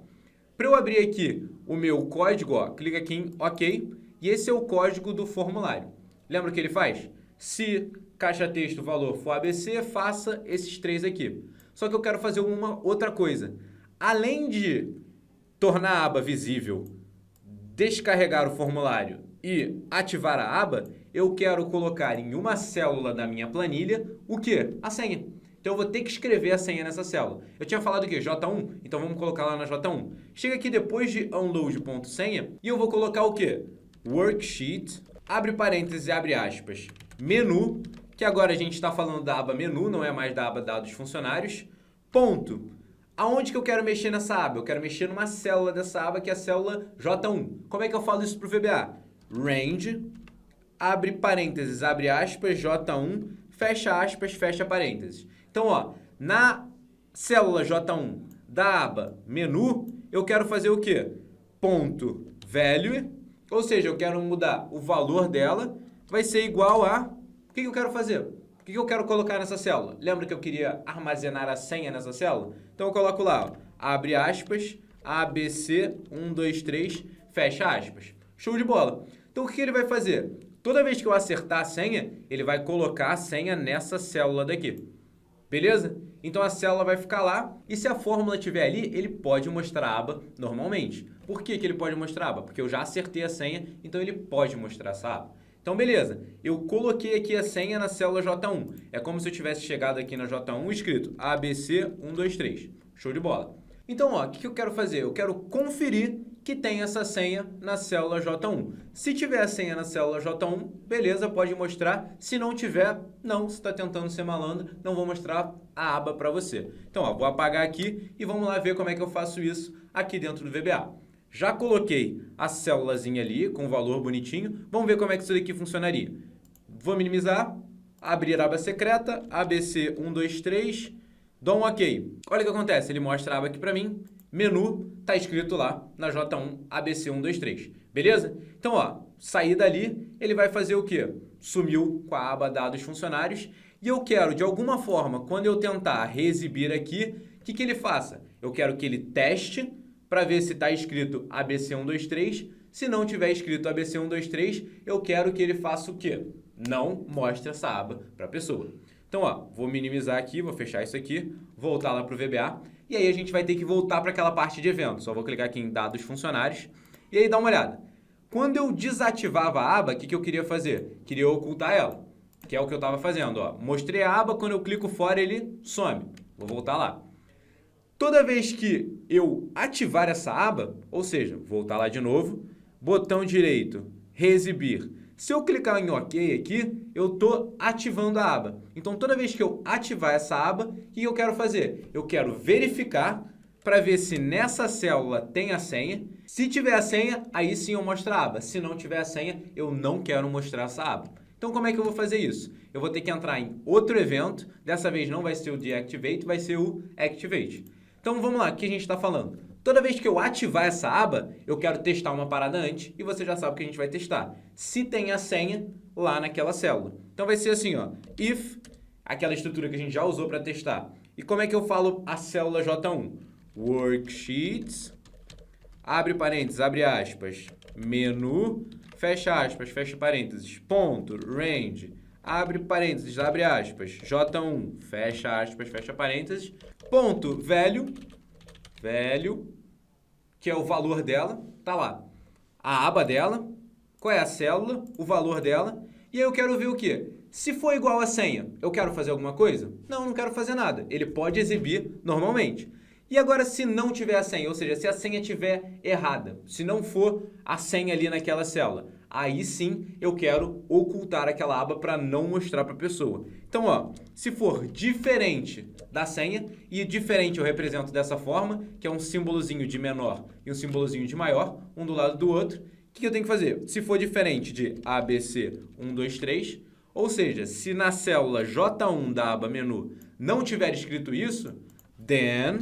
Para eu abrir aqui o meu código, ó, clica aqui em OK e esse é o código do formulário. Lembra o que ele faz? Se caixa texto valor for ABC, faça esses três aqui. Só que eu quero fazer uma outra coisa. Além de tornar a aba visível, descarregar o formulário e ativar a aba, eu quero colocar em uma célula da minha planilha o quê? A senha. Então eu vou ter que escrever a senha nessa célula. Eu tinha falado o quê? J1? Então vamos colocar lá na J1. Chega aqui depois de unload.senha e eu vou colocar o quê? Worksheet, abre parênteses e abre aspas, menu, que agora a gente está falando da aba menu, não é mais da aba dados funcionários, ponto. Aonde que eu quero mexer nessa aba? Eu quero mexer numa célula dessa aba, que é a célula J1. Como é que eu falo isso para o VBA? Range, abre parênteses, abre aspas, J1, fecha aspas, fecha parênteses. Então, ó, na célula J1 da aba menu, eu quero fazer o quê? Ponto value, ou seja, eu quero mudar o valor dela, vai ser igual a... O que eu quero fazer? O que eu quero colocar nessa célula? Lembra que eu queria armazenar a senha nessa célula? Então eu coloco lá, ó, abre aspas, ABC123, fecha aspas. Show de bola. Então o que ele vai fazer? Toda vez que eu acertar a senha, ele vai colocar a senha nessa célula daqui. Beleza? Então a célula vai ficar lá e se a fórmula estiver ali, ele pode mostrar a aba normalmente. Por que ele pode mostrar a aba? Porque eu já acertei a senha, então ele pode mostrar essa aba. Então beleza, eu coloquei aqui a senha na célula J1. É como se eu tivesse chegado aqui na J1 e escrito ABC123. Show de bola. Então, ó, o que eu quero fazer? Eu quero conferir que tem essa senha na célula J1. Se tiver a senha na célula J1, beleza, pode mostrar. Se não tiver, não, você está tentando ser malandro, não vou mostrar a aba para você. Então, ó, vou apagar aqui e vamos lá ver como é que eu faço isso aqui dentro do VBA. Já coloquei a célulazinha ali com o valor bonitinho. Vamos ver como é que isso daqui funcionaria. Vou minimizar, abrir a aba secreta, ABC123, dou um OK. Olha o que acontece, ele mostra a aba aqui para mim. Menu, tá escrito lá na J1 ABC123, beleza? Então, ó, sair dali, ele vai fazer o quê? Sumiu com a aba dados funcionários e eu quero, de alguma forma, quando eu tentar reexibir aqui, o que ele faça? Eu quero que ele teste para ver se está escrito ABC123. Se não tiver escrito ABC123, eu quero que ele faça o quê? Não mostre essa aba para a pessoa. Então, ó, vou minimizar aqui, vou fechar isso aqui, voltar lá para o VBA. E aí a gente vai ter que voltar para aquela parte de eventos. Só vou clicar aqui em dados funcionários. E aí dá uma olhada. Quando eu desativava a aba, o que eu queria fazer? Queria ocultar ela. que é o que eu estava fazendo. Ó. Mostrei a aba, quando eu clico fora ele some. Vou voltar lá. Toda vez que eu ativar essa aba, ou seja, voltar lá de novo, botão direito, reexibir. Se eu clicar em OK aqui, eu estou ativando a aba. Então, toda vez que eu ativar essa aba, o que eu quero fazer? Eu quero verificar para ver se nessa célula tem a senha. Se tiver a senha, aí sim eu mostro a aba. Se não tiver a senha, eu não quero mostrar essa aba. Então, como é que eu vou fazer isso? Eu vou ter que entrar em outro evento. Dessa vez não vai ser o deactivate, vai ser o activate. Então, vamos lá, o que a gente está falando? Toda vez que eu ativar essa aba, eu quero testar uma parada antes e você já sabe o que a gente vai testar. Se tem a senha lá naquela célula. Então, vai ser assim, ó, if, aquela estrutura que a gente já usou para testar. E como é que eu falo a célula J1? Worksheets, abre parênteses, abre aspas, menu, fecha aspas, fecha parênteses, ponto, range, abre parênteses, abre aspas, J1, fecha aspas, fecha parênteses, ponto, value, que é o valor dela, tá lá. A aba dela, qual é a célula, o valor dela, e aí eu quero ver o quê? Se for igual a senha, eu quero fazer alguma coisa? Não quero fazer nada. Ele pode exibir normalmente. E agora, se não tiver a senha, ou seja, se a senha estiver errada, se não for a senha ali naquela célula, aí sim eu quero ocultar aquela aba para não mostrar para a pessoa. Então, ó, se for diferente da senha, e diferente eu represento dessa forma, que é um símbolozinho de menor e um símbolozinho de maior, um do lado do outro, o que eu tenho que fazer? Se for diferente de ABC 1, 2, 3, ou seja, se na célula J1 da aba menu não tiver escrito isso, then...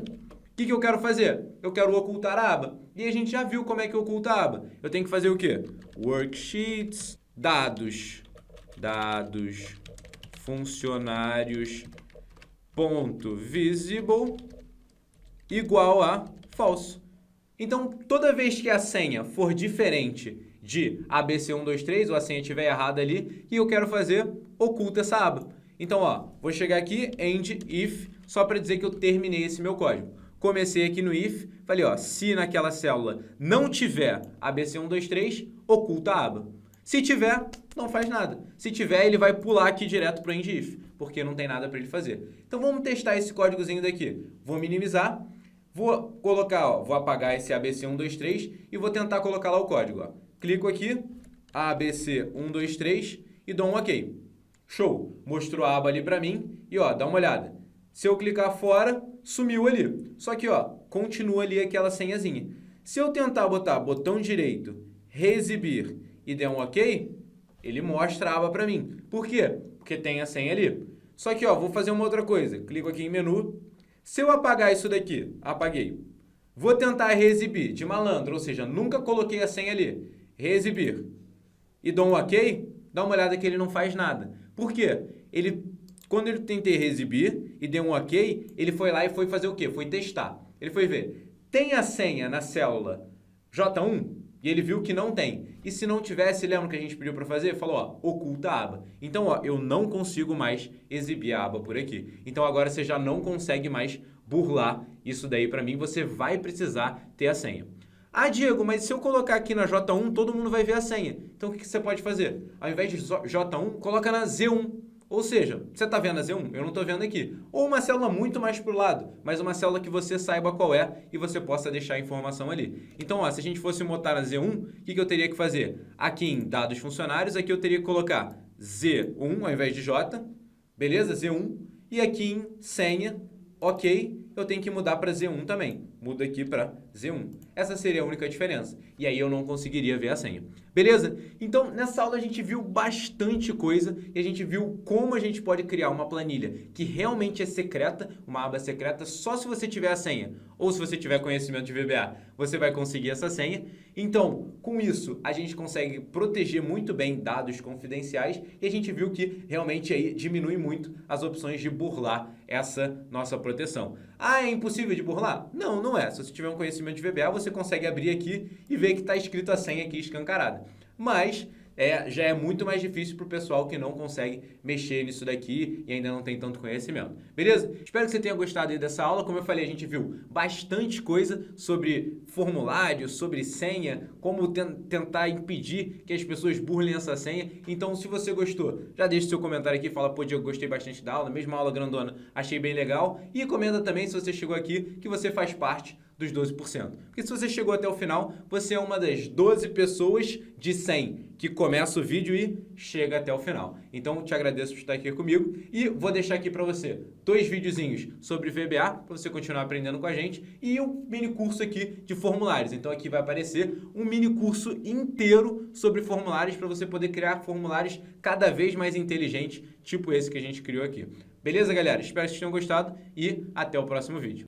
O que eu quero fazer? Eu quero ocultar a aba. E a gente já viu como é que oculta a aba. Eu tenho que fazer o quê? Worksheets, dados, funcionários, ponto, visible, igual a false. Então, toda vez que a senha for diferente de ABC123, ou a senha estiver errada ali, o que eu quero fazer? Oculta essa aba. Então, ó, vou chegar aqui, end if, só para dizer que eu terminei esse meu código. Comecei aqui no if, falei, ó, se naquela célula não tiver ABC123, oculta a aba. Se tiver, não faz nada. Se tiver, ele vai pular aqui direto para o end if, porque não tem nada para ele fazer. Então, vamos testar esse códigozinho daqui. Vou minimizar, vou colocar, ó, vou apagar esse ABC123 e vou tentar colocar lá o código. Ó. Clico aqui, ABC123 e dou um OK. Show! Mostrou a aba ali para mim e, ó, dá uma olhada. Se eu clicar fora, sumiu ali. Só que, ó, continua ali aquela senhazinha. Se eu tentar botar botão direito, reexibir e der um OK, ele mostra a aba para mim. Por quê? Porque tem a senha ali. Só que, ó, vou fazer uma outra coisa. Clico aqui em menu. Se eu apagar isso daqui, apaguei. Vou tentar reexibir de malandro, ou seja, nunca coloquei a senha ali. Reexibir. E dou um OK, dá uma olhada que ele não faz nada. Por quê? Quando eu tentei reexibir e dei um OK, ele foi lá e foi fazer o quê? Foi testar. Ele foi ver, tem a senha na célula J1? E ele viu que não tem. E se não tivesse, lembra que a gente pediu para fazer? Falou, ó, oculta a aba. Então, ó, eu não consigo mais exibir a aba por aqui. Então, agora você já não consegue mais burlar isso daí para mim. Você vai precisar ter a senha. Ah, Diego, mas se eu colocar aqui na J1, todo mundo vai ver a senha. Então, o que você pode fazer? Ao invés de J1, coloca na Z1. Ou seja, você está vendo a Z1? Eu não estou vendo aqui. Ou uma célula muito mais para o lado, mas uma célula que você saiba qual é e você possa deixar a informação ali. Então, ó, se a gente fosse botar na Z1, o que eu teria que fazer? Aqui em dados funcionários, aqui eu teria que colocar Z1 ao invés de J, beleza? Z1. E aqui em senha, OK, eu tenho que mudar para Z1 também. Mudo aqui para Z1. Essa seria a única diferença. E aí eu não conseguiria ver a senha. Beleza? Então, nessa aula a gente viu bastante coisa e a gente viu como a gente pode criar uma planilha que realmente é secreta, uma aba secreta, só se você tiver a senha. Ou se você tiver conhecimento de VBA, você vai conseguir essa senha. Então, com isso, a gente consegue proteger muito bem dados confidenciais e a gente viu que realmente aí diminui muito as opções de burlar essa nossa proteção. Ah, é impossível de burlar? Não, não é. Se você tiver um conhecimento de VBA, você consegue abrir aqui e ver que está escrito a senha aqui escancarada. Mas, já é muito mais difícil para o pessoal que não consegue mexer nisso daqui e ainda não tem tanto conhecimento. Beleza? Espero que você tenha gostado aí dessa aula. Como eu falei, a gente viu bastante coisa sobre formulário, sobre senha, como tentar impedir que as pessoas burlem essa senha. Então, se você gostou, já deixa seu comentário aqui, fala, pô, Diego, gostei bastante da aula, mesmo a aula grandona, achei bem legal. E comenta também, se você chegou aqui, que você faz parte dos 12%. Porque se você chegou até o final, você é uma das 12 pessoas de 100 que começa o vídeo e chega até o final. Então, te agradeço por estar aqui comigo e vou deixar aqui para você 2 videozinhos sobre VBA, para você continuar aprendendo com a gente, e um mini curso aqui de formulários. Então, aqui vai aparecer um mini curso inteiro sobre formulários para você poder criar formulários cada vez mais inteligentes, tipo esse que a gente criou aqui. Beleza, galera? Espero que vocês tenham gostado e até o próximo vídeo.